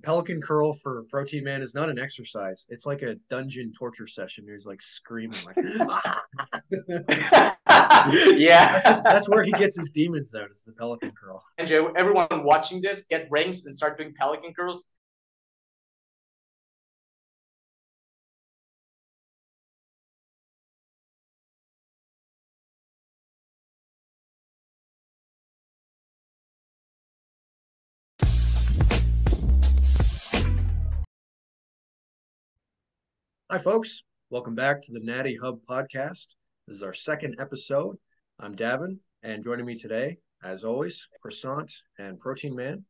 Pelican curl for Protein Man is not an exercise. It's like a dungeon torture session. He's like screaming like ah! That's Yeah. just that's where he gets his demons out. Is the Pelican curl. And everyone watching this, get rings and start doing pelican curls. Hi, folks. Welcome back to the Natty Hub podcast. This is our second episode. I'm Davin, and joining me today, as always, Croissant and Protein Man.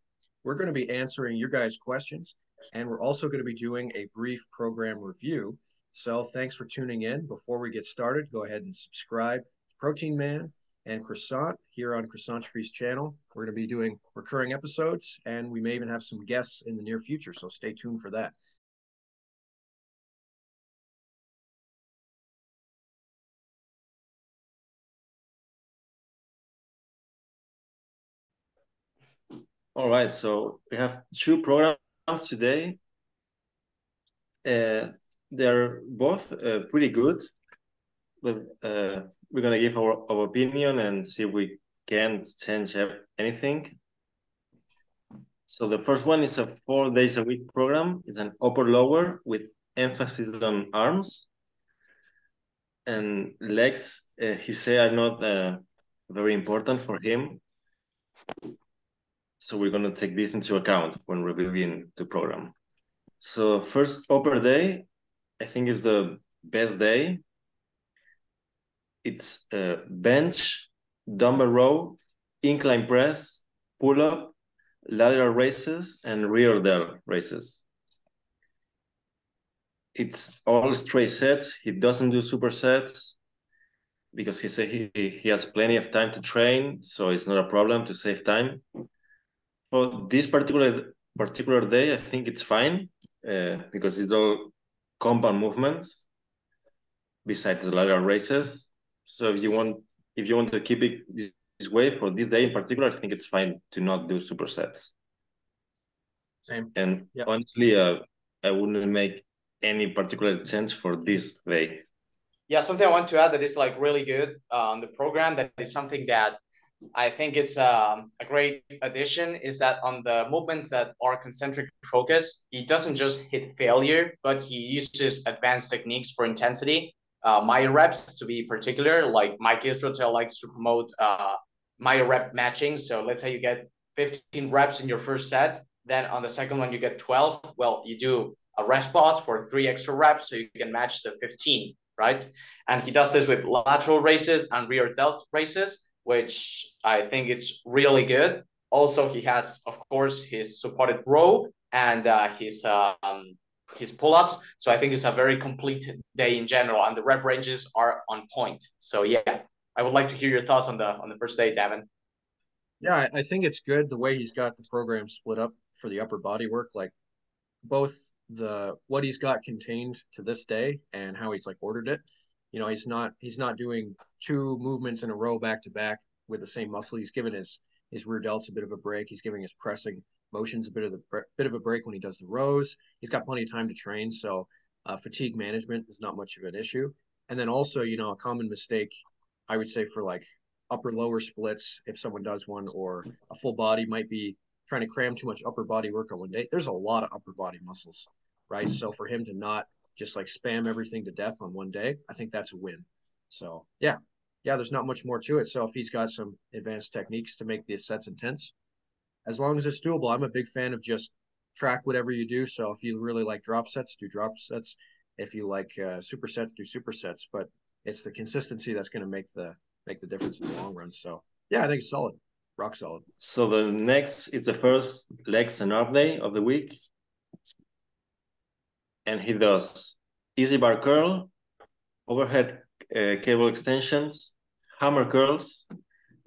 We're going to be answering your guys' questions, and we're also going to be doing a brief program review. So, thanks for tuning in. Before we get started, go ahead and subscribe to Protein Man and Croissant here on Croissant Free's channel. We're going to be doing recurring episodes, and we may even have some guests in the near future. So, stay tuned for that. All right, so we have two programs today. They're both pretty good, but we're gonna give our opinion and see if we can change anything. So the first one is a 4 days a week program. It's an upper lower with emphasis on arms and legs. He said are not very important for him. So we're gonna take this into account when reviewing the program. So first upper day, I think is the best day. It's bench, dumbbell row, incline press, pull up, lateral raises, and rear delt raises. It's all straight sets. He doesn't do supersets because he said he has plenty of time to train, so it's not a problem to save time. For this particular day, I think it's fine because it's all compound movements besides the lateral raises. So if you want to keep it this way for this day in particular, I think it's fine to not do supersets. Same. And Yep. honestly, I wouldn't make any particular change for this day. Yeah, something I want to add that is like really good on the program. That is something that I think is a great addition. Is that on the movements that are concentric focus, he doesn't just hit failure, but he uses advanced techniques for intensity. Myo reps to be particular, like Mike Israel likes to promote myo rep matching. So let's say you get 15 reps in your first set, then on the second one you get 12. Well, you do a rest pause for 3 extra reps so you can match the 15, right? And he does this with lateral raises and rear delt raises, which I think is really good. Also, he has, of course, his supported row and his pull-ups. So I think it's a very complete day in general, and the rep ranges are on point. So yeah, I would like to hear your thoughts on the first day, Davin. Yeah, I think it's good the way he's got the program split up for the upper body work, like both the what he's got contained to this day and how he's like ordered it. He's not doing two movements in a row back to back with the same muscle. He's given his rear delts a bit of a break. He's giving his pressing motions a bit of a break when he does the rows. He's got plenty of time to train, so fatigue management is not much of an issue. And then also, a common mistake I would say for like upper lower splits, if someone does one, or a full body might be trying to cram too much upper body work on one day. There's a lot of upper body muscles, right? So for him to not just like spam everything to death on one day, I think that's a win. So yeah, there's not much more to it. So if he's got some advanced techniques to make the sets intense, as long as it's doable, I'm a big fan of just track whatever you do. So if you really like drop sets, do drop sets. If you like supersets, do supersets. But it's the consistency that's going to make the difference in the long run. So yeah, I think it's solid, rock solid. So the next is the first legs and arm day of the week. And he does easy bar curl, overhead cable extensions, hammer curls,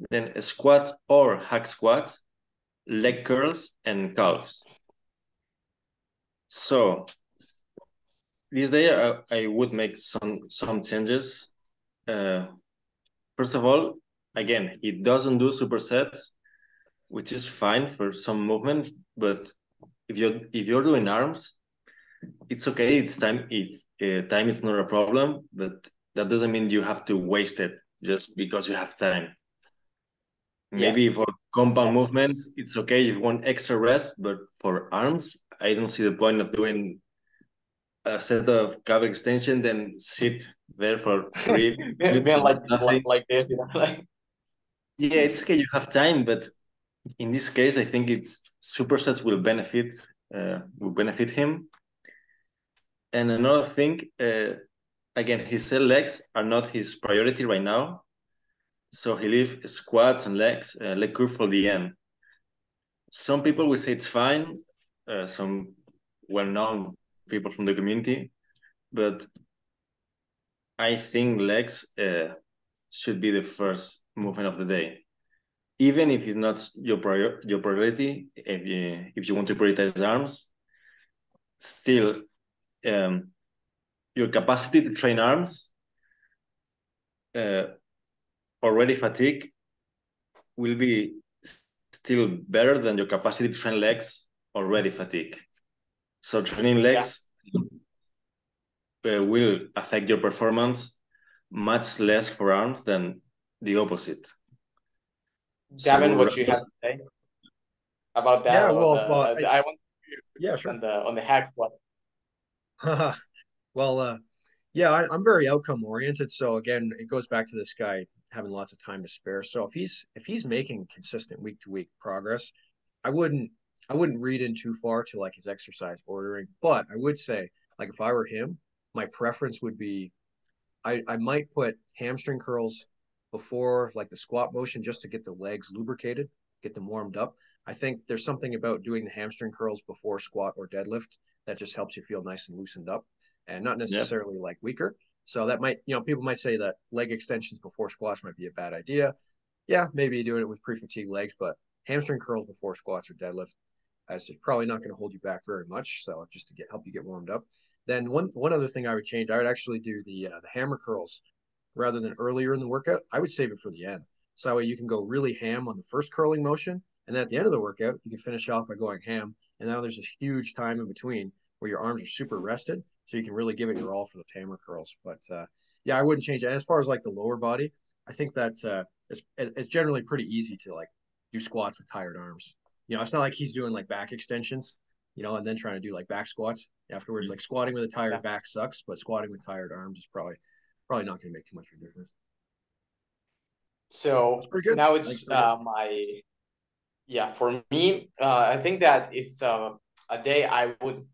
then a squat or hack squat, leg curls, and calves. So this day I would make some changes. First of all, again, he doesn't do supersets, which is fine for some movement, but if you're doing arms, it's okay. It's time if time is not a problem, but that doesn't mean you have to waste it just because you have time. Yeah. Maybe for compound movements, it's okay if you want extra rest, but for arms, I don't see the point of doing a set of calf extension, then sit there for 3 minutes Being and do nothing. like this, like. Yeah, it's okay. You have time, but in this case, I think it's supersets will benefit him. And another thing, again, his legs are not his priority right now, so he leave squats and leg curl for the end. Some people will say it's fine, some well-known people from the community, but I think legs should be the first movement of the day, even if it's not your priority. If you want to prioritize arms, still your capacity to train arms uh, already fatigue will be still better than your capacity to train legs already fatigue. So training Yeah. legs will affect your performance much less for arms than the opposite. Gavin, So what you have to say about that, Yeah, or well, I want yeah, sure. on the hack one. Well, yeah, I'm very outcome oriented. So again, it goes back to this guy having lots of time to spare. So if he's making consistent week to week progress, I wouldn't I wouldn't read in too far to like his exercise ordering. But I would say, like if I were him, my preference would be I might put hamstring curls before like the squat motion just to get the legs lubricated, get them warmed up. I think there's something about doing the hamstring curls before squat or deadlift that just helps you feel nice and loosened up and not yeah, necessarily like weaker. So that might, people might say that leg extensions before squats might be a bad idea. Yeah, maybe doing it with pre-fatigue legs, but hamstring curls before squats or deadlift as it's probably not going to hold you back very much. So just to help you get warmed up. Then one other thing I would change, I would actually do the hammer curls rather than earlier in the workout. I would save it for the end. So that way you can go really ham on the first curling motion, and then at the end of the workout you can finish off by going ham. And now there's this huge time in between where your arms are super rested, so you can really give it your all for the hammer curls. But yeah, I wouldn't change it. And as far as like the lower body, I think that's it's generally pretty easy to like do squats with tired arms. It's not like he's doing like back extensions, and then trying to do like back squats afterwards. Like squatting with a Yeah. tired back sucks, but squatting with tired arms is probably not going to make too much of a difference. It's So pretty good. now I think it's it's pretty my yeah, for me, I think that it's a day I would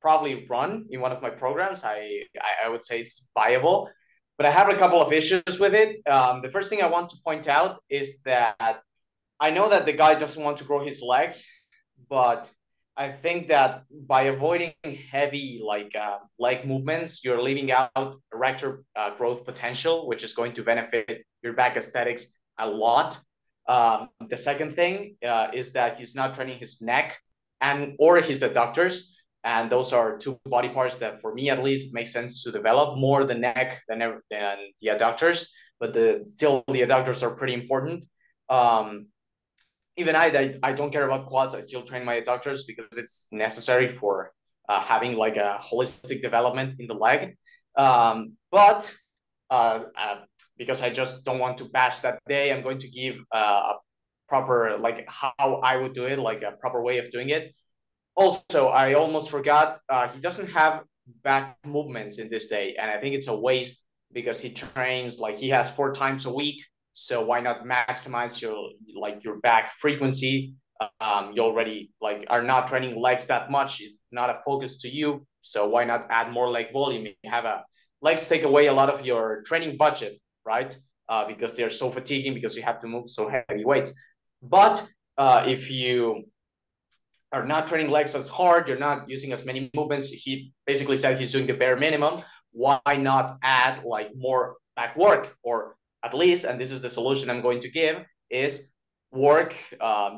probably run in one of my programs. I would say it's viable, but I have a couple of issues with it. The first thing I want to point out is that I know that the guy doesn't want to grow his legs, but I think that by avoiding heavy leg movements, you're leaving out erector growth potential, which is going to benefit your back aesthetics a lot. The second thing is that he's not training his neck or his adductors, and those are two body parts that, for me at least, make sense to develop more the neck than the adductors. But still the adductors are pretty important. Um, Even I don't care about quads. I still train my adductors because it's necessary for having like a holistic development in the leg. But because I just don't want to bash that day, I'm going to give a proper, like how I would do it, like a proper way of doing it. Also, I almost forgot, he doesn't have back movements in this day, and I think it's a waste because he trains like he has 4 times a week. So why not maximize your back frequency? You already like are not training legs that much. It's not a focus to you. So why not add more leg volume? You have legs take away a lot of your training budget, right? Because they're so fatiguing because you have to move so heavy weights. But if you are not training legs as hard, you're not using as many movements. He basically said he's doing the bare minimum. Why not add like more back work, or at least, and this is the solution I'm going to give, is work,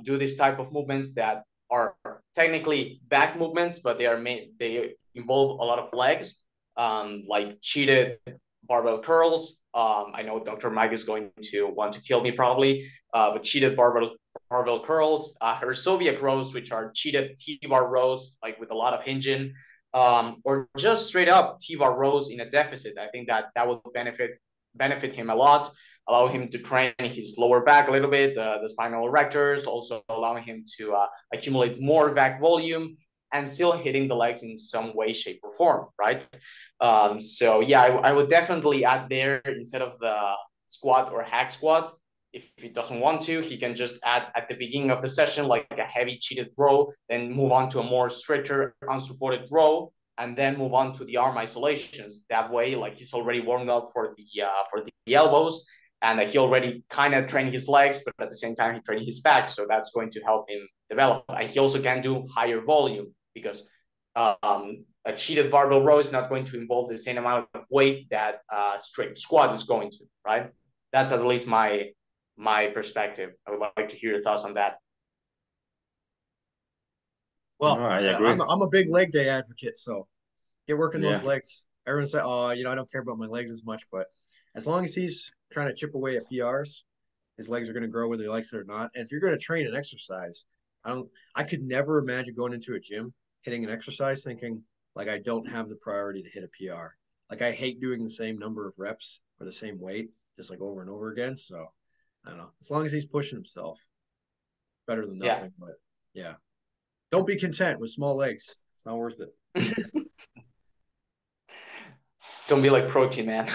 do this type of movements that are technically back movements, but they involve a lot of legs, like cheated barbell curls, I know Dr. Mike is going to want to kill me probably, but cheated barbell curls, her Soviet rows, which are cheated T-bar rows, like with a lot of hinging, or just straight up T-bar rows in a deficit. I think that would benefit him a lot, allow him to train his lower back a little bit, the spinal erectors, also allowing him to accumulate more back volume and still hitting the legs in some way, shape, or form, right? So yeah, I would definitely add there instead of the squat or hack squat. If he doesn't want to, he can just add at the beginning of the session like a heavy cheated row, then move on to a more stricter unsupported row, and then move on to the arm isolations. That way, like he's already warmed up for the elbows, and he already kind of trained his legs, but at the same time he trained his back. So that's going to help him develop. And he also can do higher volume because a cheated barbell row is not going to involve the same amount of weight that strict squat is going to, right? That's at least my perspective. I would like to hear your thoughts on that. Well, No, I agree. I'm a big leg day advocate, so get working those Yeah. legs. Everyone say, "Oh, I don't care about my legs as much," but as long as he's trying to chip away at PRs, his legs are going to grow whether he likes it or not. And if you're going to train an exercise, I could never imagine going into a gym, hitting an exercise, thinking like I don't have the priority to hit a PR. Like I hate doing the same number of reps for the same weight, just like over and over again. So I don't know. As long as he's pushing himself, better than Yeah. nothing. But yeah, don't be content with small legs. It's not worth it. Don't be like protein, man.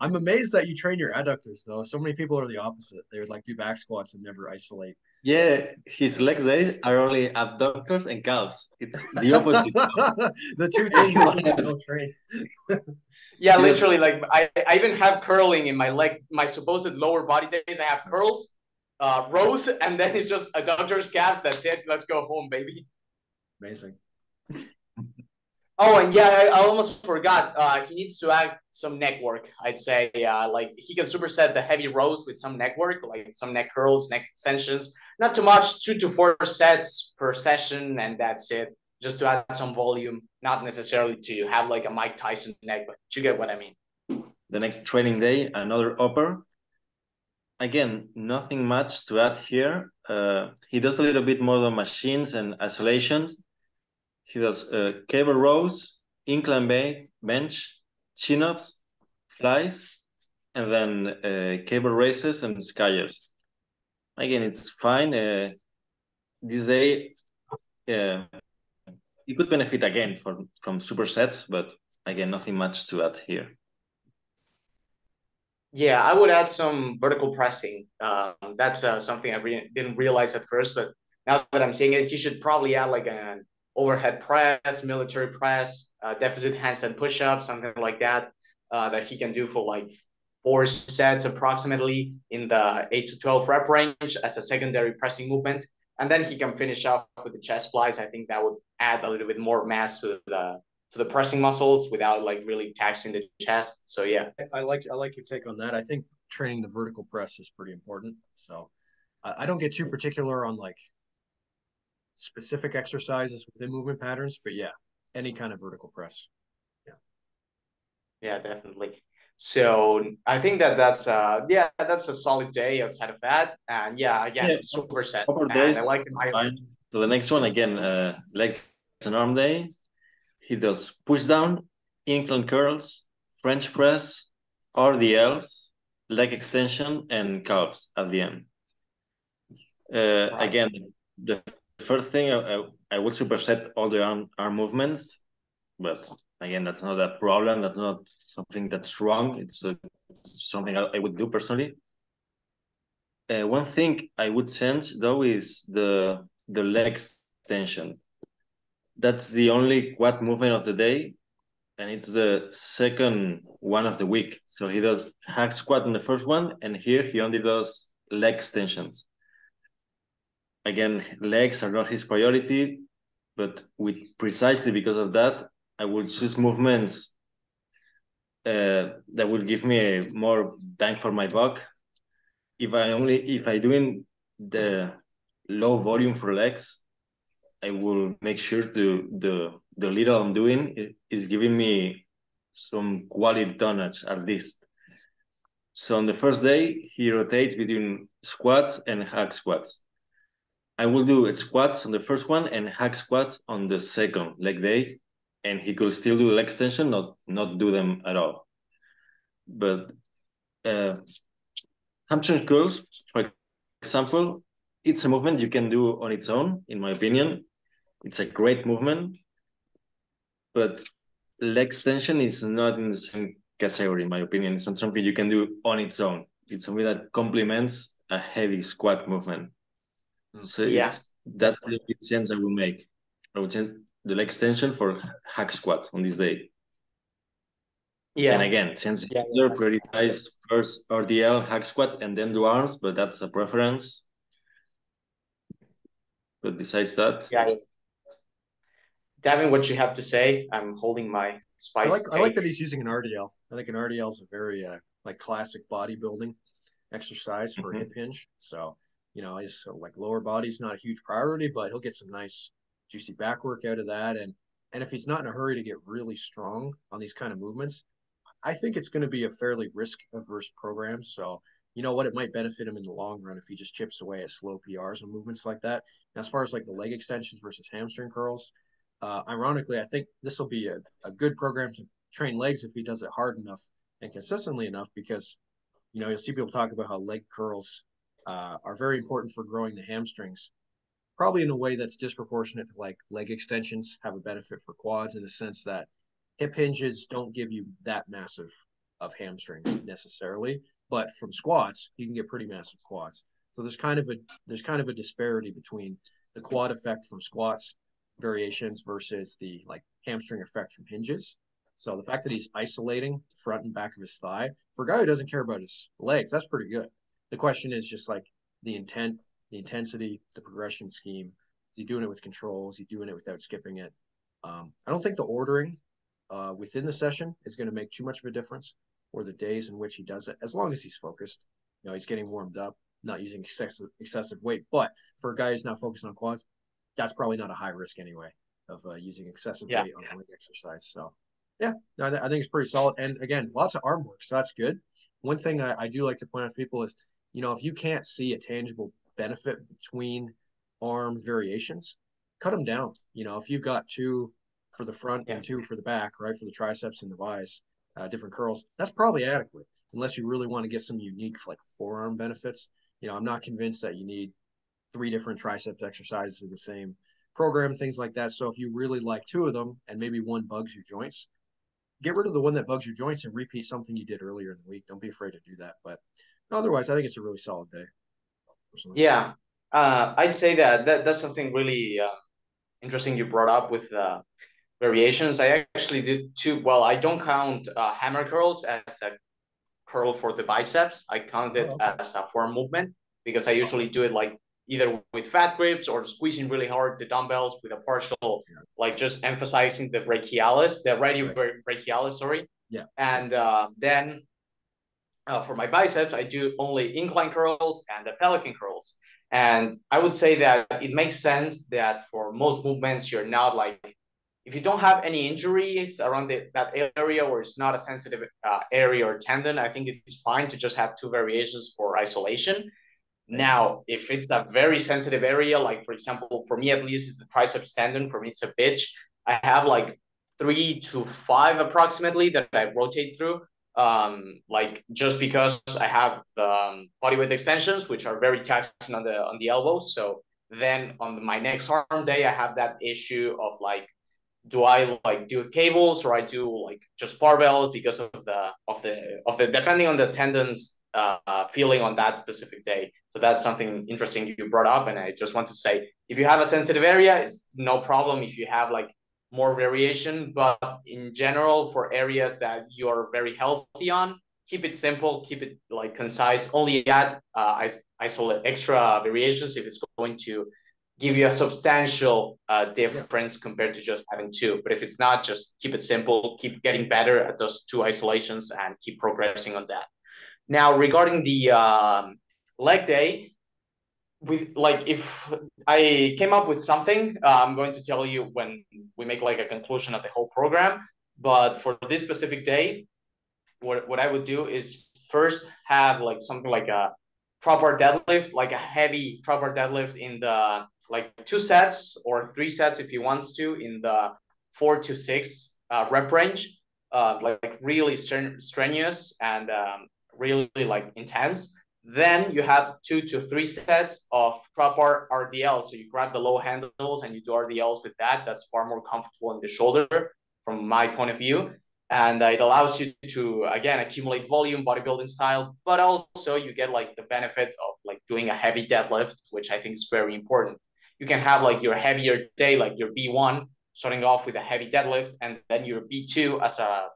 I'm amazed that you train your adductors though. So many people are the opposite. They would like do back squats and never isolate. Yeah, his legs days are only abductors and calves. It's the opposite. The two things you don't train. Yeah, literally, like I even have curling in my leg, my supposed lower body days. I have curls, rows, and then it's just adductors, calves. That's it. Let's go home, baby. Amazing. Oh, and yeah, I almost forgot. He needs to add some neck work. I'd say, like he can superset the heavy rows with some neck work, like some neck curls, neck extensions. Not too much, 2 to 4 sets per session, and that's it. Just to add some volume, not necessarily to have like a Mike Tyson neck, but you get what I mean. The next training day, another upper. Again, nothing much to add here. He does a little bit more on machines and isolations. He does cable rows, incline bench, chin-ups, flies, and then cable races and skiers. Again, it's fine. This day, he could benefit again from supersets, but again, nothing much to add here. Yeah, I would add some vertical pressing. That's something I didn't realize at first, but now that I'm seeing it, he should probably add like an overhead press, military press, deficit handstand push-up, something like that, that he can do for like 4 sets approximately in the 8 to 12 rep range as a secondary pressing movement. And then he can finish off with the chest flies. I think that would add a little bit more mass to the pressing muscles without like really taxing the chest. So yeah. I like your take on that. I think training the vertical press is pretty important. So I don't get too particular on like specific exercises within movement patterns, but yeah, any kind of vertical press. Yeah. Yeah, definitely. So I think that's that's a solid day outside of that. And yeah, again, Yeah, super set. upper And I days, like my fine. So the next one, again, legs and arm day. He does push down, incline curls, French press, RDLs, leg extension, and calves at the end. Again, the first thing I would superset all the arm movements, but again, that's not a problem. That's not something that's wrong. It's something I would do personally. One thing I would change though is the leg extension. That's the only quad movement of the day, and it's the second one of the week. So he does hack squat in the first one, and here he only does leg extensions. Again, legs are not his priority, but with precisely because of that, I will choose movements that will give me a more bang for my buck. If I doing the low volume for legs, I will make sure to the little I'm doing is giving me some quality tonnage at least. So on the first day, he rotates between squats and hack squats. I will do squats on the first one and hack squats on the second leg day, and he could still do leg extension, not do them at all. But hamstring curls, for example, it's a movement you can do on its own, in my opinion. It's a great movement, but leg extension is not in the same category, in my opinion. It's not something you can do on its own. It's something that complements a heavy squat movement. So that's the change I will make. I will change the leg extension for hack squat on this day. Yeah. And again, since either prioritize first RDL, hack squat, and then do arms, but that's a preference. But besides that, Davin, what you have to say? I'm holding my spice. I like that he's using an RDL. I think an RDL is a very like classic bodybuilding exercise for hip hinge. So he's like lower body's not a huge priority, but he'll get some nice juicy back work out of that. And if he's not in a hurry to get really strong on these kind of movements, I think it's going to be a fairly risk averse program. So you know what, it might benefit him in the long run if he just chips away at slow PRs and movements like that. And as far as like the leg extensions versus hamstring curls, ironically, I think this will be a good program to train legs if he does it hard enough and consistently enough, because you'll see people talk about how leg curls are very important for growing the hamstrings, probably in a way that's disproportionate to like leg extensions have a benefit for quads, in the sense that hip hinges don't give you that massive of hamstrings necessarily, but from squats you can get pretty massive quads. So there's kind of a disparity between the quad effect from squats variations versus the like hamstring effect from hinges. So the fact that he's isolating front and back of his thigh for a guy who doesn't care about his legs, that's pretty good. The question is just like the intent, the intensity, the progression scheme. Is he doing it with control? Is he doing it without skipping it? I don't think the ordering within the session is going to make too much of a difference, or the days in which he does it, as long as he's focused. He's getting warmed up, not using excessive weight. But for a guy who's not focused on quads, that's probably not a high risk anyway of using excessive weight on leg exercise. So yeah, no, I think it's pretty solid. And again, lots of arm work, so that's good. One thing I do like to point out to people is, if you can't see a tangible benefit between arm variations, cut them down. If you've got 2 for the front and 2 for the back, right, for the triceps and the bis, different curls, that's probably adequate, unless you really want to get some unique like forearm benefits. I'm not convinced that you need 3 different triceps exercises in the same program, things like that. So if you really like 2 of them and maybe one bugs your joints, get rid of the one that bugs your joints and repeat something you did earlier in the week. Don't be afraid to do that. But otherwise, I think it's a really solid day. Personally. Yeah, I'd say that's something really interesting you brought up with variations. I actually did 2. Well, I don't count hammer curls as a curl for the biceps. I count it as a forearm movement, because I usually do it like either with fat grips or squeezing really hard the dumbbells with a partial, like just emphasizing the brachialis, the brachialis, sorry. Yeah. And then for my biceps, I do only incline curls and the pelican curls. And I would say that it makes sense that for most movements, you're not like, if you don't have any injuries around that area, or it's not a sensitive area or tendon, I think it's fine to just have 2 variations for isolation. Now, if it's a very sensitive area, like for example, for me at least, it's the triceps tendon. For me, it's a bitch. I have like 3 to 5 approximately that I rotate through. Like just because I have the bodyweight extensions, which are very taxing on the elbows. So then on my next arm day, I have that issue of like, do I like do cables or I do like just barbells, because of the depending on the tendons feeling on that specific day. So that's something interesting you brought up, and I just want to say, if you have a sensitive area, it's no problem if you have like more variation, but in general, for areas that you're very healthy on, keep it simple, keep it like concise, only add isolate extra variations if it's going to give you a substantial difference compared to just having 2. But if it's not, just keep it simple, keep getting better at those 2 isolations and keep progressing on that. Now, regarding the leg day, if I came up with something, I'm going to tell you when we make like a conclusion of the whole program. But for this specific day, what I would do is first have like something like a proper deadlift, like a heavy proper deadlift in the like 2 sets or 3 sets if he wants to, in the 4 to 6 rep range, like really strenuous and really like intense. Then you have 2 to 3 sets of proper RDL. So you grab the low handles and you do RDLs with that. That's far more comfortable in the shoulder from my point of view. And it allows you to, again, accumulate volume, bodybuilding style, but also you get like the benefit of like doing a heavy deadlift, which I think is very important. You can have like your heavier day, like your B1, starting off with a heavy deadlift, and then your B2 as a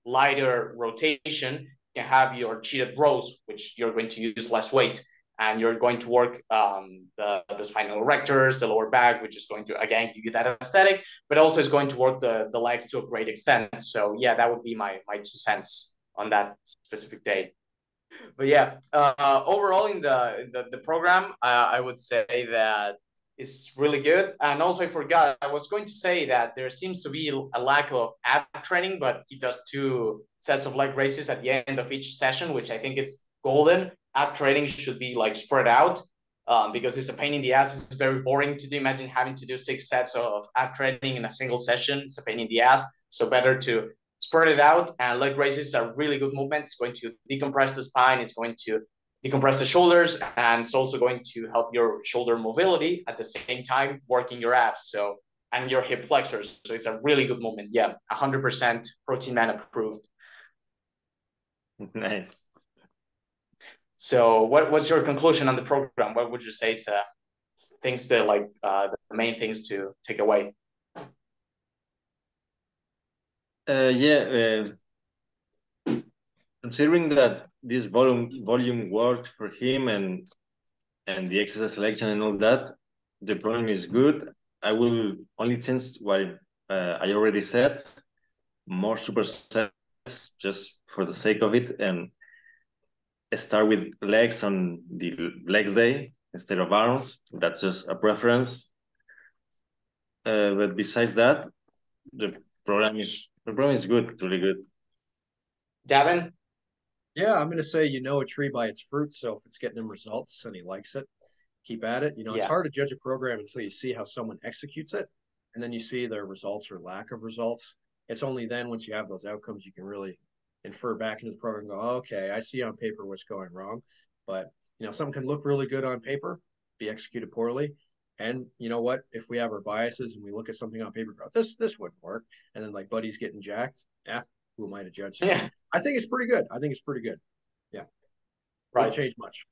lighter rotation. You can have your cheated rows, which you're going to use less weight, and you're going to work the spinal erectors, the lower back, which is going to, again, give you that aesthetic, but also is going to work the legs to a great extent. So yeah, that would be my 2 cents on that specific day. But yeah, overall in the program, I would say that it's really good. And also, I forgot, I was going to say that there seems to be a lack of ab training, but he does 2 sets of leg raises at the end of each session, which I think is golden. Ab training should be like spread out, because it's a pain in the ass. It's very boring to do. Imagine having to do 6 sets of ab training in a single session. It's a pain in the ass. So better to spread it out. And leg raises are really good movement. It's going to decompress the spine. It's going to decompress the shoulders, and it's also going to help your shoulder mobility at the same time working your abs. So, and your hip flexors. So it's a really good movement. Yeah, 100% Protein Man approved. Nice. So what's your conclusion on the program? What would you say is things that like the main things to take away? Yeah, considering that this volume worked for him and the exercise selection and all that, the program is good. I will only change what I already said, more supersets just for the sake of it, and start with legs on the legs day instead of arms. That's just a preference. But besides that, the program is good, really good. Davin? Yeah, I'm gonna say you know a tree by its fruit. So if it's getting him results and he likes it, keep at it. You know, it's Yeah. hard to judge a program until you see how someone executes it, and then you see their results or lack of results. It's only then, once you have those outcomes, you can really infer back into the program and go, oh, okay, I see on paper what's going wrong. But you know, something can look really good on paper, be executed poorly. And you know what? If we have our biases and we look at something on paper, go, this wouldn't work, and then like Buddy's getting jacked, yeah, who am I to judge? So Yeah. I think it's pretty good. I think it's pretty good. Yeah, wouldn't Right. change much.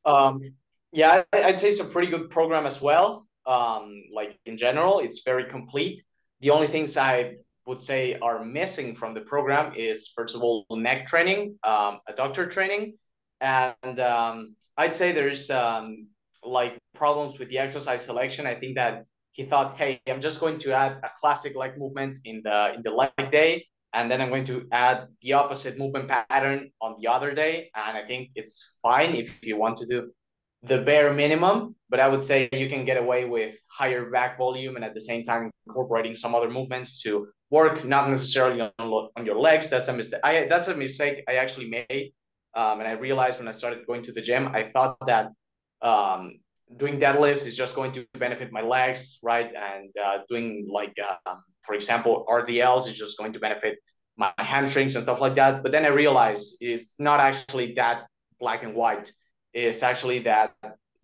Yeah, I'd say it's a pretty good program as well. Like in general, it's very complete. The only things I would say are missing from the program is, first of all, neck training, adductor training, and I'd say there's like problems with the exercise selection. I think that he thought, hey, I'm just going to add a classic leg movement in the leg day, and then I'm going to add the opposite movement pattern on the other day. And I think it's fine if you want to do the bare minimum, but I would say you can get away with higher back volume and at the same time incorporating some other movements to work, not necessarily on your legs. That's a mistake. That's a mistake I actually made, and I realized when I started going to the gym, I thought that um, doing deadlifts is just going to benefit my legs, right? And doing like, for example, RDLs is just going to benefit my hamstrings and stuff like that. But then I realized it's not actually that black and white. It's actually that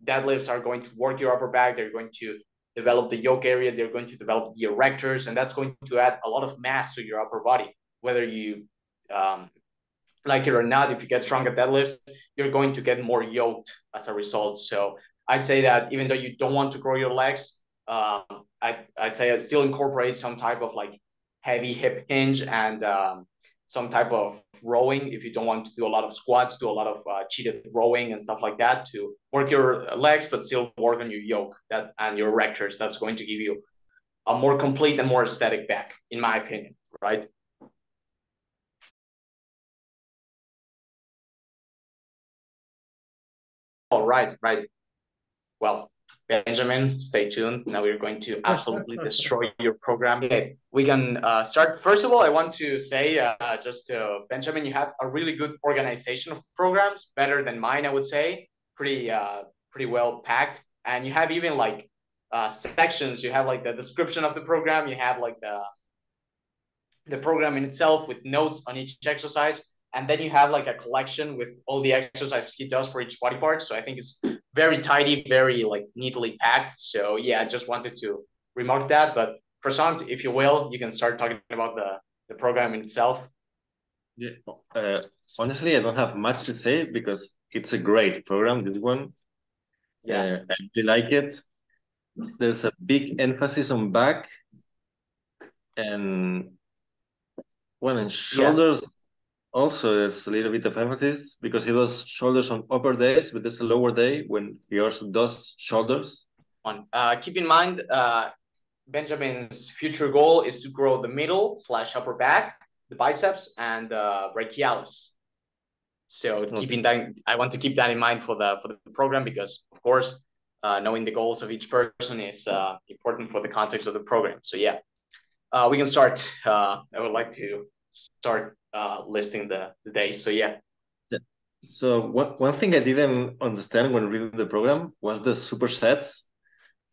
deadlifts are going to work your upper back. They're going to develop the yoke area. They're going to develop the erectors, and that's going to add a lot of mass to your upper body. Whether you like it or not, if you get strong at deadlifts, you're going to get more yoked as a result. So I'd say that even though you don't want to grow your legs, I'd say I'd still incorporate some type of like heavy hip hinge and some type of rowing. If you don't want to do a lot of squats, do a lot of cheated rowing and stuff like that to work your legs, but still work on your yoke that and your erectors. That's going to give you a more complete and more aesthetic back, in my opinion, right? Oh, right, right. Well, Benjamin, stay tuned. Now we're going to absolutely destroy your program. Okay, we can start. First of all, I want to say just to Benjamin, you have a really good organization of programs, better than mine, I would say. Pretty well packed, and you have even like sections. You have like the description of the program. You have like the program in itself with notes on each exercise. And then you have like a collection with all the exercises he does for each body part. So I think it's very tidy, very like neatly packed. So yeah, I just wanted to remark that. But Croissant, if you will, you can start talking about the program in itself. Yeah. Honestly, I don't have much to say because it's a great program, this one. Yeah. I really like it. There's a big emphasis on back and well, and shoulders also there's a little bit of emphasis because he does shoulders on upper days, but there's a lower day when he also does shoulders. Keep in mind, Benjamin's future goal is to grow the middle / upper back, the biceps, and brachialis. So keeping that, I want to keep that in mind for the program because, of course, knowing the goals of each person is important for the context of the program. So yeah, we can start. I would like to start listing the days. So yeah. So one thing I didn't understand when reading the program was the supersets.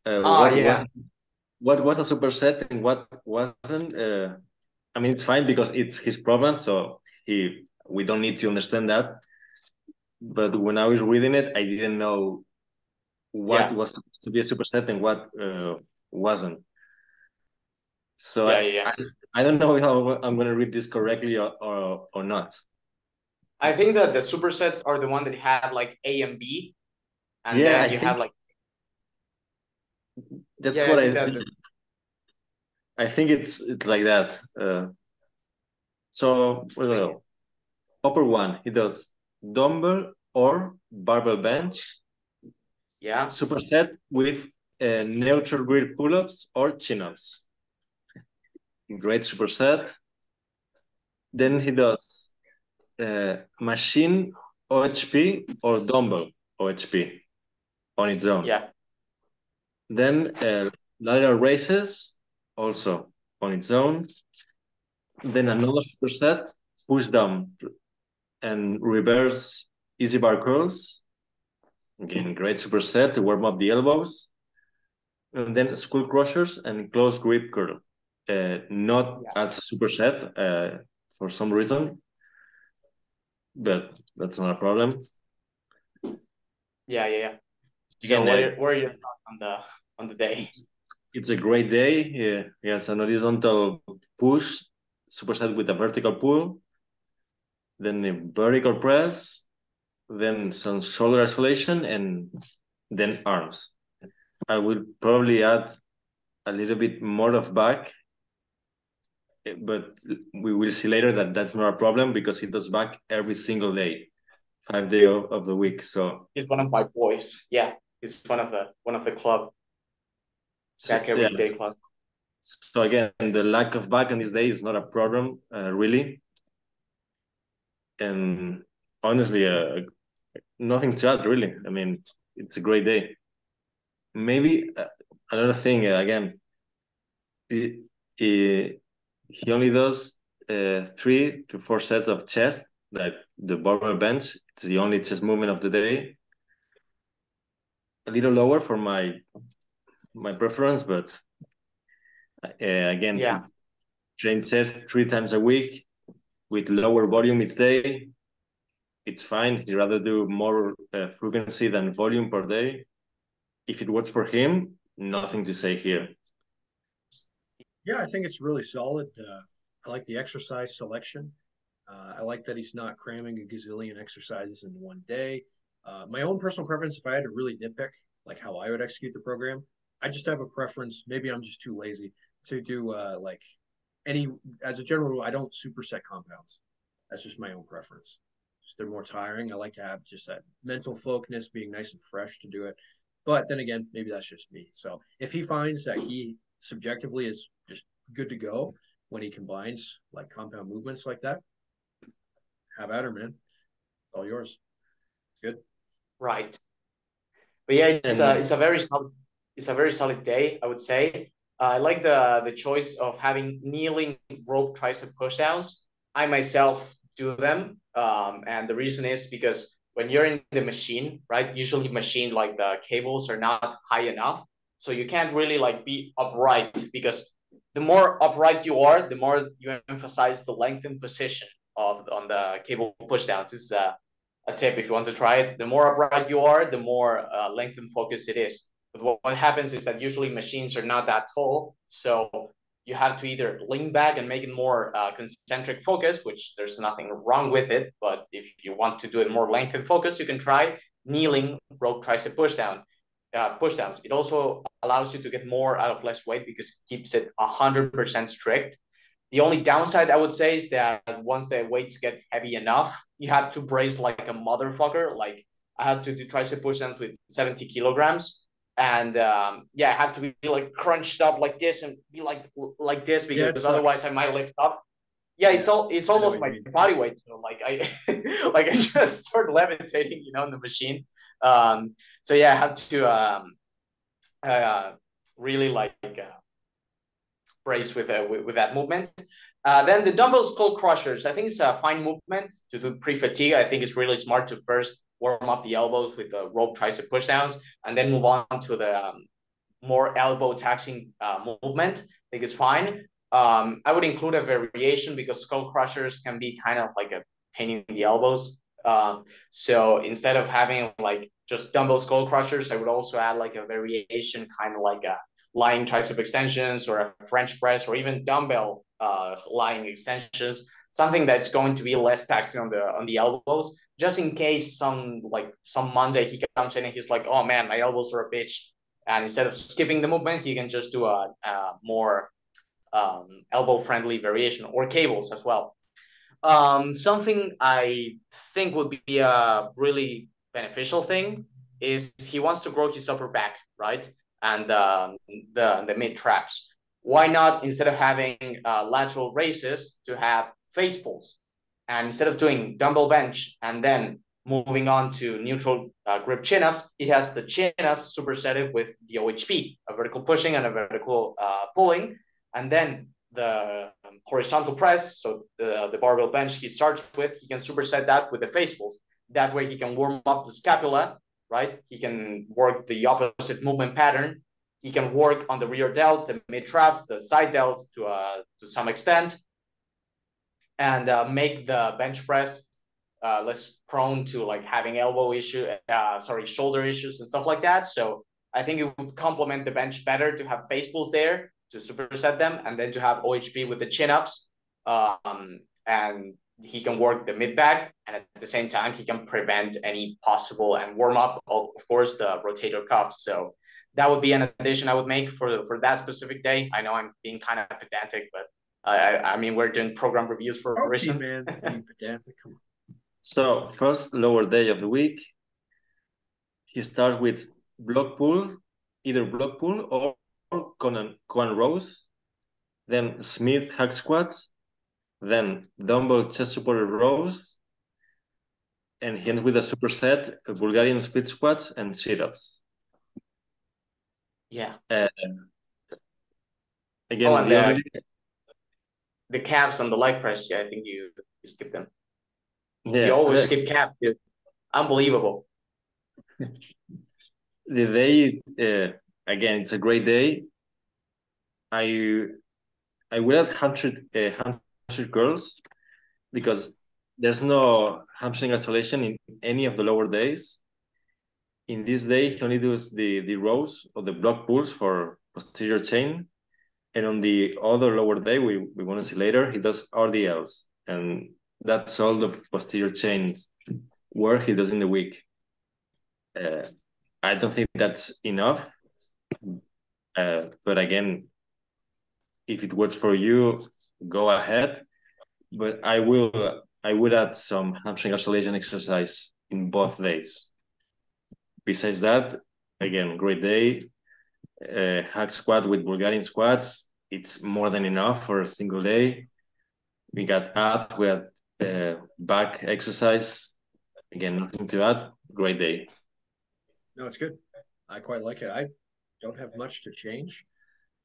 What was a superset and what wasn't? I mean, it's fine because it's his program, so we don't need to understand that. But when I was reading it, I didn't know what was supposed to be a superset and what wasn't. So I don't know how I'm going to read this correctly or not. I think that the supersets are the one that have like A and B, and then you have like. That's what I think. I think it's like that. So well, upper one, he does dumbbell or barbell bench. Yeah. Superset with neutral grip pull-ups or chin-ups. Great superset. Then he does machine OHP or dumbbell OHP on its own. Yeah. Then lateral raises also on its own. Then another superset, push down and reverse easy bar curls. Again, great superset to warm up the elbows. And then skull crushers and close grip curl. Not as a superset for some reason, but that's not a problem. Yeah. So again, what are your thoughts on the day? It's a great day. He has an horizontal push, superset with a vertical pull, then the vertical press, then some shoulder isolation, and then arms. I will probably add a little bit more of back, but we will see later that that's not a problem because he does back every single day, 5 days of the week. So he's one of my boys. Yeah, he's one of the club. Back every day club. So again, the lack of back on this day is not a problem, really. And honestly, nothing to add, really. I mean, it's a great day. Maybe another thing, again, he only does 3 to 4 sets of chest, like the barbell bench. It's the only chest movement of the day. A little lower for my preference, but again, he trains chest 3 times a week with lower volume each day. It's fine. He'd rather do more frequency than volume per day. If it works for him, nothing to say here. Yeah, I think it's really solid. I like the exercise selection. I like that he's not cramming a gazillion exercises in one day. My own personal preference, if I had to really nitpick, like how I would execute the program, I just have a preference. Maybe I'm just too lazy to do like any, as a general rule, I don't superset compounds. That's just my own preference. Just they're more tiring. I like to have just that mental focus, being nice and fresh to do it. But then again, maybe that's just me. So if he finds that he subjectively is just good to go when he combines like compound movements like that, have at her, man. All yours. Good. Right. But yeah, it's a very solid. It's a very solid day, I would say. I like the choice of having kneeling rope tricep pushdowns. I myself do them, and the reason is because when you're in the machine, right? Usually, machine like the cables are not high enough, so you can't really like be upright because the more upright you are, the more you emphasize the lengthened position of on the cable pushdowns. It's a tip if you want to try it. The more upright you are, the more lengthened focus it is. But what happens is that usually machines are not that tall, so you have to either lean back and make it more concentric focus, which there's nothing wrong with it. But if you want to do it more lengthened focus, you can try kneeling rope tricep pushdowns. It also allows you to get more out of less weight because it keeps it 100% strict. The only downside I would say is that once the weights get heavy enough, you have to brace like a motherfucker. Like I had to do tricep push-downs with 70 kilograms, and yeah, I have to be like crunched up like this and be like this Yeah, it because sucks. otherwise I might lift up. Yeah, it's I know almost what you my mean. body weight. So like I like I just start levitating, in the machine. So yeah, I have to uh, really like brace with that movement. Then the dumbbell skull crushers. I think it's a fine movement to do pre-fatigue. I think it's really smart to first warm up the elbows with the rope tricep pushdowns and then move on to the more elbow taxing movement. I think it's fine. I would include a variation because skull crushers can be kind of like a pain in the elbows. So instead of having like just dumbbell skull crushers, I would also add like a variation, kind of like a lying tricep extensions or a French press or even dumbbell lying extensions, something that's going to be less taxing on the elbows, just in case some Monday he comes in and he's like, oh man, my elbows are a bitch. And instead of skipping the movement, he can just do a more elbow friendly variation or cables as well. Something I think would be a really beneficial thing is he wants to grow his upper back, right? And the mid traps. Why not, instead of having lateral raises, to have face pulls? And instead of doing dumbbell bench and then moving on to neutral grip chin ups, he has the chin ups supersetted with the OHP, a vertical pushing and a vertical pulling. And then the horizontal press, so the barbell bench he starts with, he can superset that with the face pulls. That way he can warm up the scapula, right? He can work the opposite movement pattern. He can work on the rear delts, the mid traps, the side delts to some extent, and make the bench press less prone to like having shoulder issues and stuff like that. So I think it would complement the bench better to have face pulls there to superset them, and then to have OHP with the chin ups. And he can work the mid back, and at the same time he can prevent any possible and warm up, of course, the rotator cuff. So that would be an addition I would make for that specific day. I know I'm being kind of pedantic, but I mean, we're doing program reviews for a Protein, reason. man. Being pedantic. Come on. So first lower day of the week, he starts with block pull, either block pull or Conan rows, then Smith hack squats, then dumbbell chest supported rows, and he ends with a superset, Bulgarian split squats, and sit-ups. Yeah. Again, And the only the calves on the leg press, yeah, I think you skip them. You yeah always skip calves, dude. Unbelievable. the day again, it's a great day. I will add hamstring curls because there's no hamstring isolation in any of the lower days. In this day, he only does the rows or the block pulls for posterior chain. And on the other lower day, we want to see later, he does RDLs. And that's all the posterior chains work he does in the week. I don't think that's enough. But again, if it works for you, go ahead. But I would add some hamstring isolation exercise in both days. Besides that, again, great day. Hack squat with Bulgarian squats. It's more than enough for a single day. We got abs, we had back exercise. Again, nothing to add. Great day. No, it's good. I quite like it. don't have much to change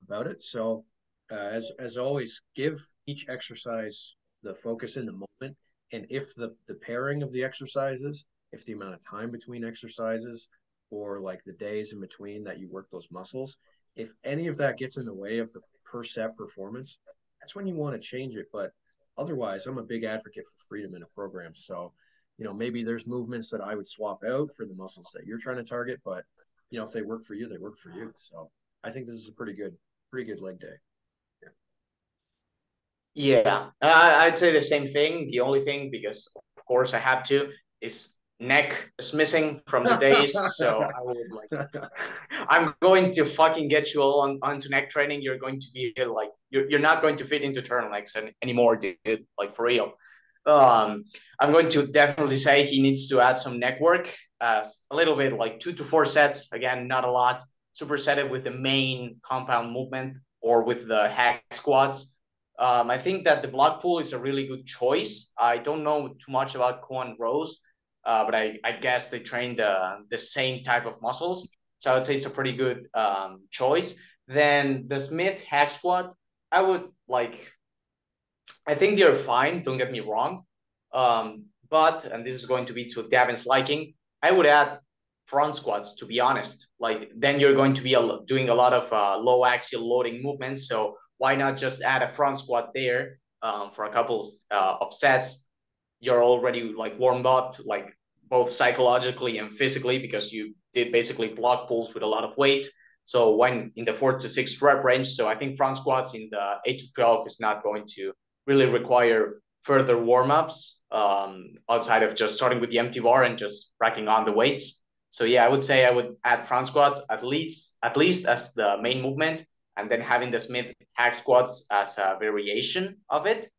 about it. So as always, give each exercise the focus in the moment. And if the pairing of the exercises, if the amount of time between exercises, or like the days in between that you work those muscles, if any of that gets in the way of the per set performance, that's when you want to change it. But otherwise, I'm a big advocate for freedom in a program. So, maybe there's movements that I would swap out for the muscles that you're trying to target, but if they work for you, they work for you. So I think this is a pretty good leg day. Yeah, I'd say the same thing. The only thing, because of course I have to, is neck is missing from the days. So I would I'm going to fucking get you all onto neck training. You're going to be like, you're not going to fit into turtlenecks anymore, dude. Like for real. I'm going to definitely say he needs to add some neck work, a little bit, like 2 to 4 sets. Again, not a lot. Superset it with the main compound movement or with the hack squats. I think that the block pull is a really good choice. I don't know too much about Koan Rose, but I guess they train the same type of muscles. So I would say it's a pretty good choice. Then the Smith hack squat, I would like, I think they're fine, don't get me wrong. But, and this is going to be to Davin's liking, I would add front squats, to be honest. Like, then you're going to be doing a lot of low axial loading movements. So why not just add a front squat there for a couple of sets? You're already like warmed up, like both psychologically and physically, because you did basically block pulls with a lot of weight. So when in the 4 to 6 rep range, so I think front squats in the 8 to 12 is not going to really require further warm-ups outside of just starting with the empty bar and just racking on the weights. So yeah, I would say I would add front squats at least as the main movement, and then having the Smith hack squats as a variation of it.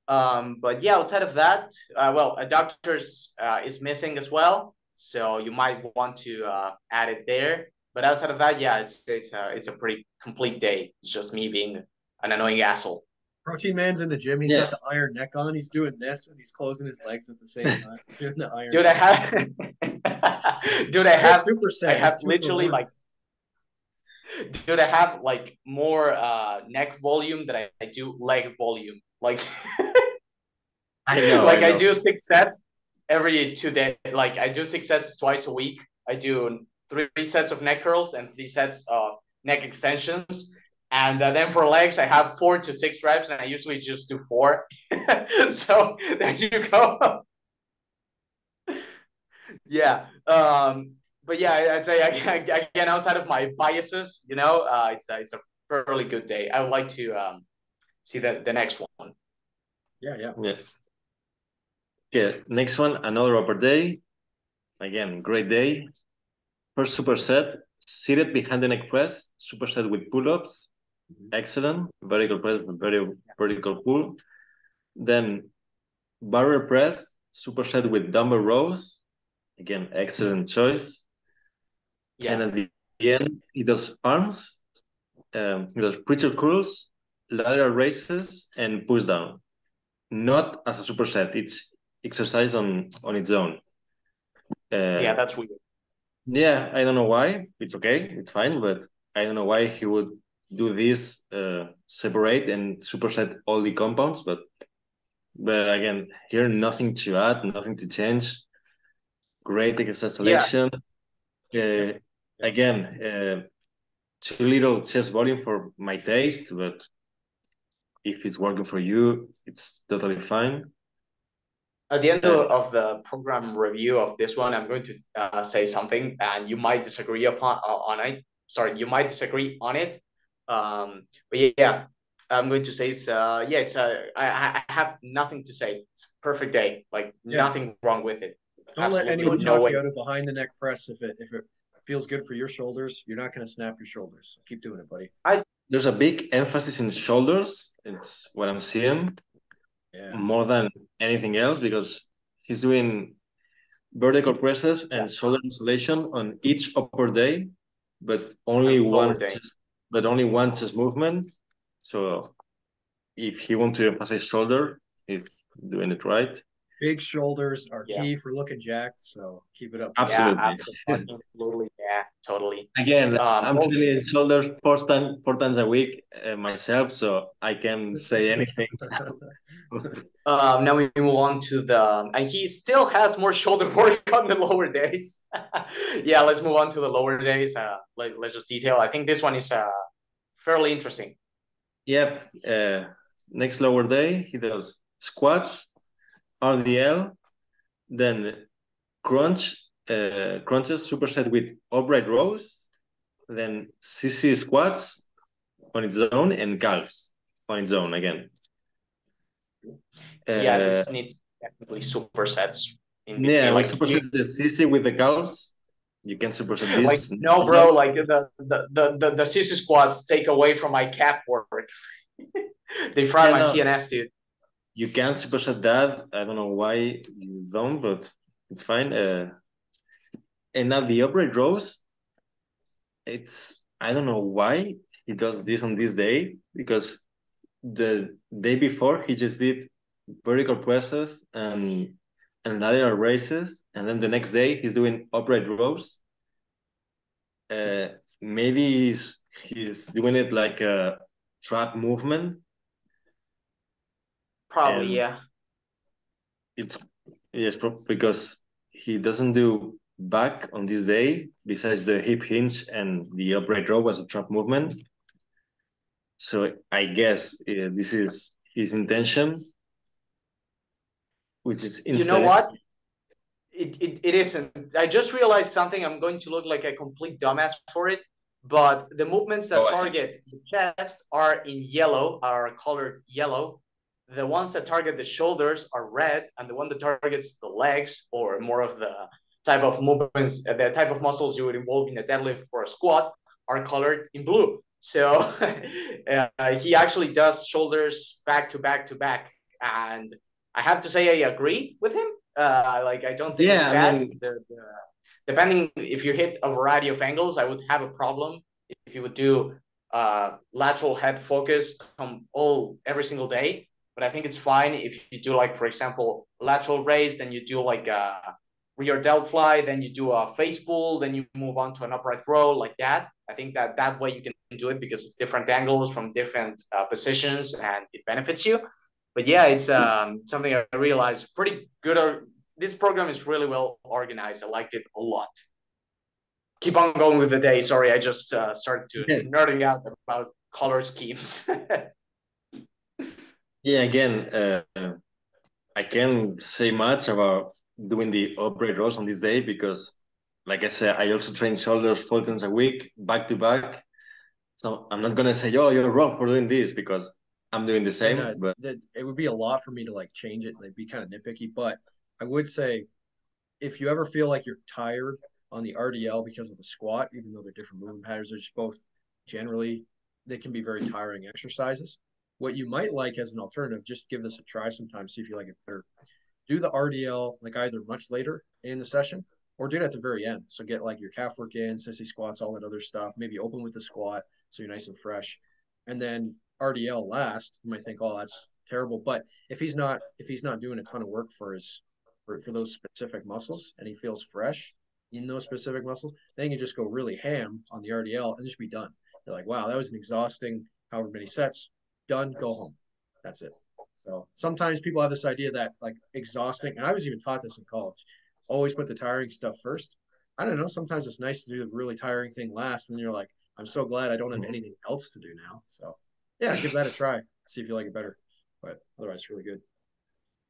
But yeah, outside of that, adductors is missing as well, so you might want to add it there. But outside of that, yeah, it's a pretty complete day. It's just me being an annoying asshole. Protein Man's in the gym. He's got the iron neck on. He's doing this and he's closing his legs at the same time. He's doing the iron. Dude, I have, dude, I have literally like, dude, I have like more neck volume than I do leg volume. Like, I know. like I do 6 sets every 2 days. Like I do 6 sets twice a week. I do 3 sets of neck curls and 3 sets of neck extensions. And then for legs, I have 4 to 6 reps, and I usually just do 4. So there you go. Yeah. But yeah, I'd say again, outside of my biases, it's a fairly good day. I would like to see the next one. Yeah. Okay, next one, another upper day. Again, great day. First superset, seated behind the neck press, superset with pull-ups. Excellent. Vertical press, very vertical pull. Then barrel press, superset with dumbbell rows. Again, excellent choice. Yeah. And at the end, he does arms, he does preacher curls, lateral raises, and push down. Not as a superset. It's exercise on its own. Yeah, that's weird. Yeah, I don't know why. It's okay. It's fine, but I don't know why he would do this separate and superset all the compounds. But again, here nothing to add, nothing to change. Great exercise selection. Yeah. Again, too little chest volume for my taste, but if it's working for you, it's totally fine. At the end of the program review of this one, I'm going to say something, and you might disagree on it. Sorry, you might disagree on it. But yeah, I'm going to say I have nothing to say. It's a perfect day, like nothing wrong with it. Don't let anyone talk you out of behind the neck press if it feels good for your shoulders. You're not going to snap your shoulders. So keep doing it, buddy. There's a big emphasis in shoulders. It's what I'm seeing. Yeah. More than anything else, because he's doing vertical presses and shoulder isolation on each upper day, but only one chest movement. So if he wants to emphasize shoulder, he's doing it right. Big shoulders are key for looking jacked, so keep it up. Absolutely. Yeah, absolutely. Yeah. totally. Again, I'm Well, training shoulders four times a week myself, so I can say anything. now we move on to and he still has more shoulder work on the lower days. Yeah, let's move on to the lower days. Let's just detail. I think this one is fairly interesting. Yep. Next lower day, he does squats, RDL, then crunches superset with upright rows, then CC squats on its own, and calves on its own again. Yeah, this needs technically supersets in Yeah, between. we Like superset the CC with the calves. You can superset like this. no, bro. Like the sissy squats take away from my calf work. They fry Yeah, my no, CNS, dude. you can superset that. I don't know why you don't, but it's fine. And now the upright rows, it's I don't know why he does this on this day, because the day before he just did vertical presses and lateral raises, and then the next day he's doing upright rows. Uh, Maybe he's doing it like a trap movement, Probably, and yeah. it's yes because he doesn't do back on this day besides the hip hinge and the upright row as a trap movement. So I guess this is his intention, which is You know instead. what? It isn't. I just realized something. I'm going to look like a complete dumbass for it. But the movements that Oh, target the chest are in yellow, are colored yellow. The ones that target the shoulders are red, and the one that targets the legs, or more of the type of movements, the type of muscles you would involve in a deadlift or a squat, are colored in blue. So he actually does shoulders back to back to back, and I have to say I agree with him. Like I don't think it's yeah, I bad. mean, Depending if you hit a variety of angles, I would have a problem if you would do lateral head focus every single day. But I think it's fine if you do like, for example, lateral raise, then you do like a rear delt fly, then you do a face pull, then you move on to an upright row like that. I think that way you can do it because it's different angles from different positions and it benefits you. But yeah, it's something I realized pretty good. This program is really well organized. I liked it a lot. Keep on going with the day. Sorry, I just started to yeah, nerding out about color schemes. yeah. Again, I can't say much about doing the upright rows on this day because, like I said, I also train shoulders 4 times a week, back to back. So I'm not gonna say, "Oh, you're wrong for doing this," because I'm doing the And same. But it would be a lot for me to like change it, like be kind of nitpicky. But I would say if you ever feel like you're tired on the RDL because of the squat, even though they're different movement patterns, they're just both generally they can be very tiring exercises. What you might like as an alternative, just give this a try sometime, see if you like it better. Do the RDL like either much later in the session or do it at the very end. So get like your calf work in, sissy squats, all that other stuff. Maybe open with the squat so you're nice and fresh. And then RDL last. You might think, oh, that's terrible. But if he's not doing a ton of work for those specific muscles and he feels fresh in those specific muscles, then you can just go really ham on the RDL and just be done. You're like, wow, that was an exhausting however many sets. Done, go home. That's it. So sometimes people have this idea that like exhausting, and I was even taught this in college, always put the tiring stuff first. I don't know. Sometimes it's nice to do the really tiring thing last, and you're like, I'm so glad I don't have anything else to do now. So yeah, give that a try. See if you like it better. But otherwise, it's really good.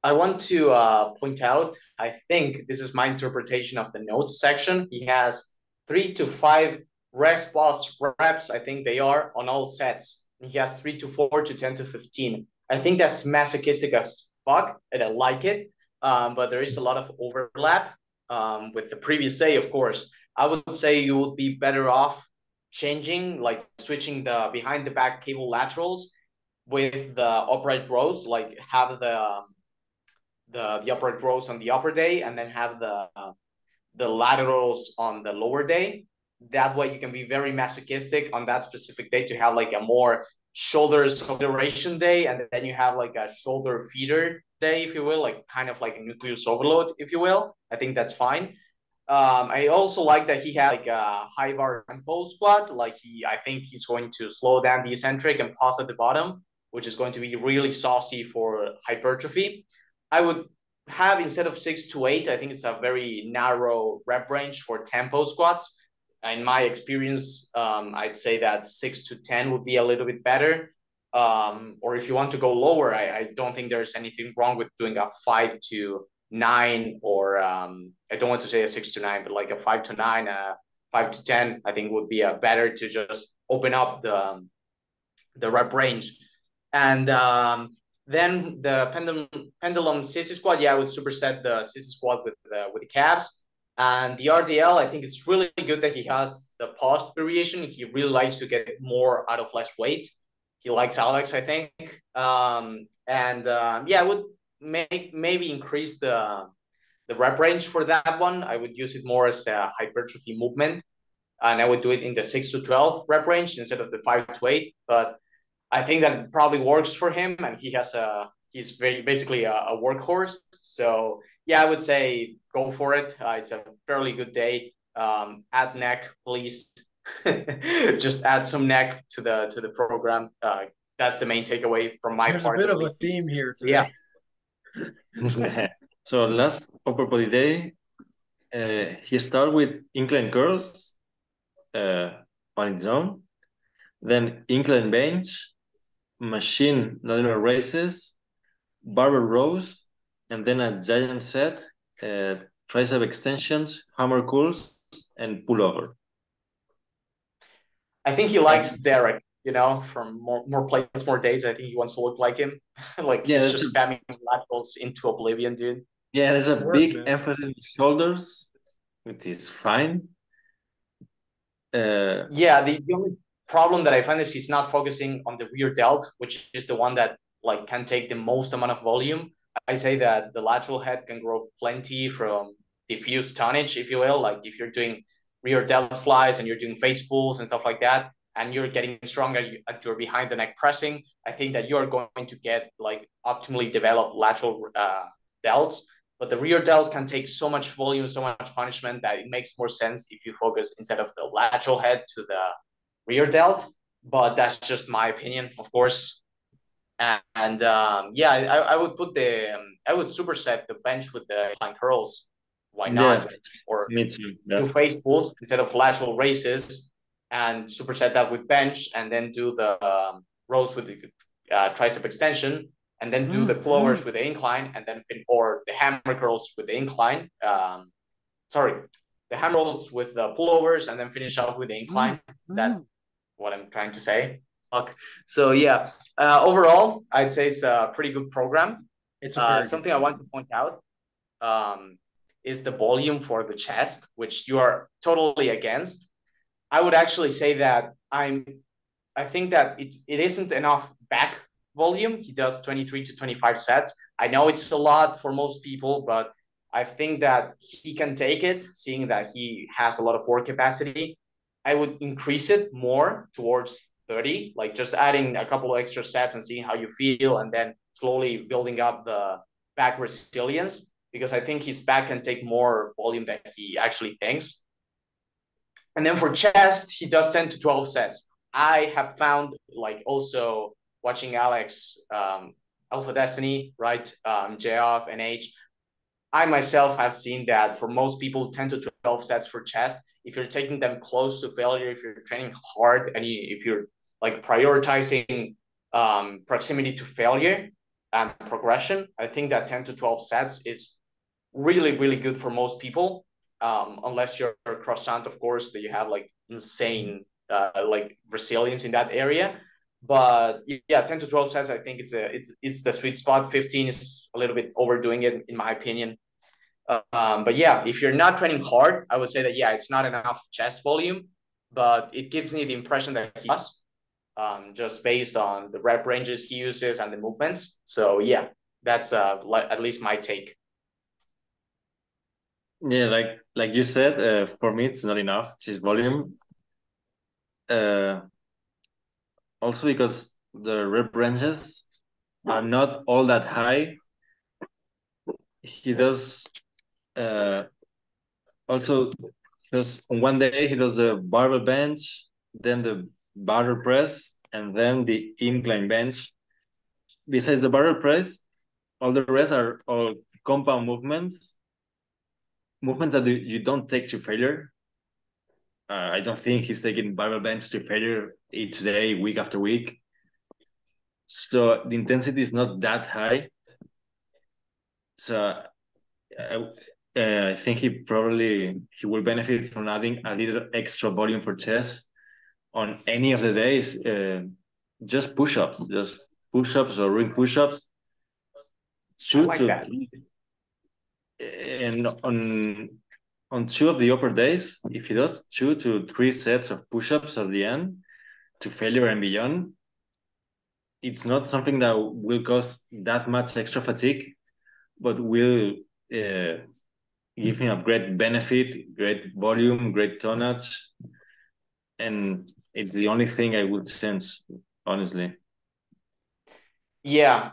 I want to point out, I think this is my interpretation of the notes section. He has 3 to 5 rest pause reps, I think they are, on all sets. He has 3 to 4 to 10 to 15. I think that's masochistic as fuck, and I like it. But there is a lot of overlap with the previous day, of course. I would say you would be better off changing, like switching the behind the back cable laterals with the upright rows, like have the upright rows on the upper day and then have the laterals on the lower day. That way you can be very masochistic on that specific day to have like a more shoulders acceleration day, and then you have like a shoulder feeder day, if you will, like kind of like a nucleus overload, if you will. I think that's fine. I also like that he had like a high bar tempo squat. Like I think he's going to slow down the eccentric and pause at the bottom, which is going to be really saucy for hypertrophy. I would have instead of 6 to 8, I think it's a very narrow rep range for tempo squats. In my experience, I'd say that 6 to 10 would be a little bit better. Or if you want to go lower, I don't think there's anything wrong with doing a 5 to 9 or I don't want to say a 6 to 9, but like a 5 to 9, 5 to 10, I think would be better to just open up the rep range. And then the pendulum sissy squat, yeah, I would superset the sissy squat with the calves. And the RDL, I think it's really good that he has the pause variation. He really likes to get more out of less weight. He likes Alex, I think. Yeah, I would maybe increase the rep range for that one. I would use it more as a hypertrophy movement, and I would do it in the 6 to 12 rep range instead of the 5 to 8. But I think that probably works for him, and he's very basically a workhorse. So yeah, I would say go for it. It's a fairly good day. Add neck, please. Just add some neck to the program. That's the main takeaway from my There's part. a bit of a theme here today. Yeah. So last upper body day, he started with incline curls on its own, then incline bench, machine nonlinear raises, barbell rows, and then a giant set, tricep extensions, hammer curls, and pullover. I think he likes Derek, from more plates, more days. I think he wants to look like him. Like Yeah, he's just spamming laterals into oblivion, dude. Yeah, there's a big emphasis on shoulders, which is fine. Yeah, the only problem that I find is he's not focusing on the rear delt, which is the one that like can take the most amount of volume. I say that the lateral head can grow plenty from diffuse tonnage, if you will. Like if you're doing rear delt flies and you're doing face pulls and stuff like that, and you're getting stronger at your behind the neck pressing, I think that you're going to get like optimally developed lateral delts. But the rear delt can take so much volume, so much punishment that it makes more sense if you focus instead of the lateral head to the rear delt. But that's just my opinion, of course. Yeah, I would put I would superset the bench with the incline curls. Why not? Yeah, or me too. Yeah. do face pulls instead of lateral raises and superset that with bench, and then do the rows with the tricep extension, and then do the pullovers with the incline, and then or the hammer curls with the incline. Sorry, the hammer curls with the pullovers, and then finish off with the incline. That's what I'm trying to say. So yeah, overall, I'd say it's a pretty good program. It's something I want to point out is the volume for the chest, which you are totally against. I would actually say that I think that it isn't enough back volume. He does 23 to 25 sets. I know it's a lot for most people, but I think that he can take it, seeing that he has a lot of work capacity. I would increase it more towards 30, like just adding a couple of extra sets and seeing how you feel, and then slowly building up the back resilience, because I think his back can take more volume than he actually thinks. And then for chest, he does 10 to 12 sets. I have found, like, also watching Alex, Alpha Destiny, right, J-Off, and H, I myself have seen that for most people, 10 to 12 sets for chest, if you're taking them close to failure, if you're training hard, and if you're like prioritizing proximity to failure and progression, I think that 10 to 12 sets is really, really good for most people. Unless you're a Croissant, of course, that you have like insane like resilience in that area. But yeah, 10 to 12 sets, I think it's the sweet spot. 15 is a little bit overdoing it, in my opinion. But yeah, if you're not training hard, I would say that, yeah, it's not enough chest volume, but it gives me the impression that he does, just based on the rep ranges he uses and the movements. So yeah, that's at least my take. Yeah, like you said, for me it's not enough chest volume. Also because the rep ranges are not all that high. He does also, because on one day he does the barbell bench, then the barbell press, and then the incline bench. Besides the barbell press, all the rest are all compound movements that you don't take to failure. I don't think he's taking barbell bench to failure each day, week after week. So the intensity is not that high. So I think he will benefit from adding a little extra volume for chest on any of the days. Just push-ups or ring push-ups. I Two like to that. and on two of the upper days, if he does 2 to 3 sets of push-ups at the end to failure and beyond, it's not something that will cause that much extra fatigue, but will give him a great benefit, great volume, great tonnage, and it's the only thing I would sense, honestly. Yeah.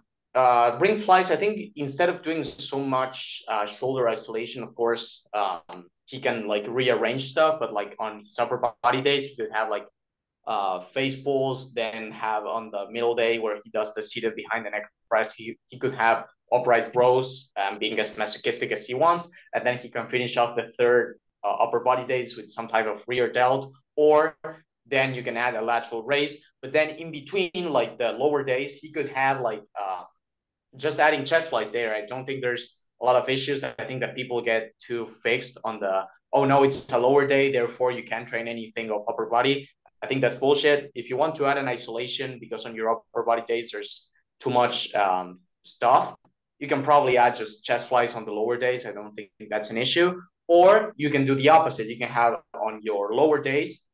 Ring flies, I think instead of doing so much shoulder isolation, of course, he can like rearrange stuff, but like on his upper body days, he could have like face pulls, then have on the middle day where he does the seated behind the neck press, he could have upright rows, being as masochistic as he wants, and then he can finish off the third upper body days with some type of rear delt, or then you can add a lateral raise. But then in between, like the lower days, he could have like just adding chest flies there. I don't think there's a lot of issues. I think that people get too fixed on the, oh no, it's a lower day, therefore you can't train anything of upper body. I think that's bullshit. If you want to add an isolation because on your upper body days there's too much stuff, you can probably add just chest flies on the lower days. I don't think that's an issue. Or you can do the opposite. You can have on your lower days,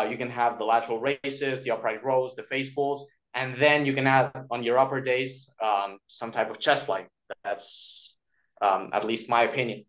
you can have the lateral raises, the upright rows, the face pulls, and then you can add on your upper days some type of chest fly. That's at least my opinion.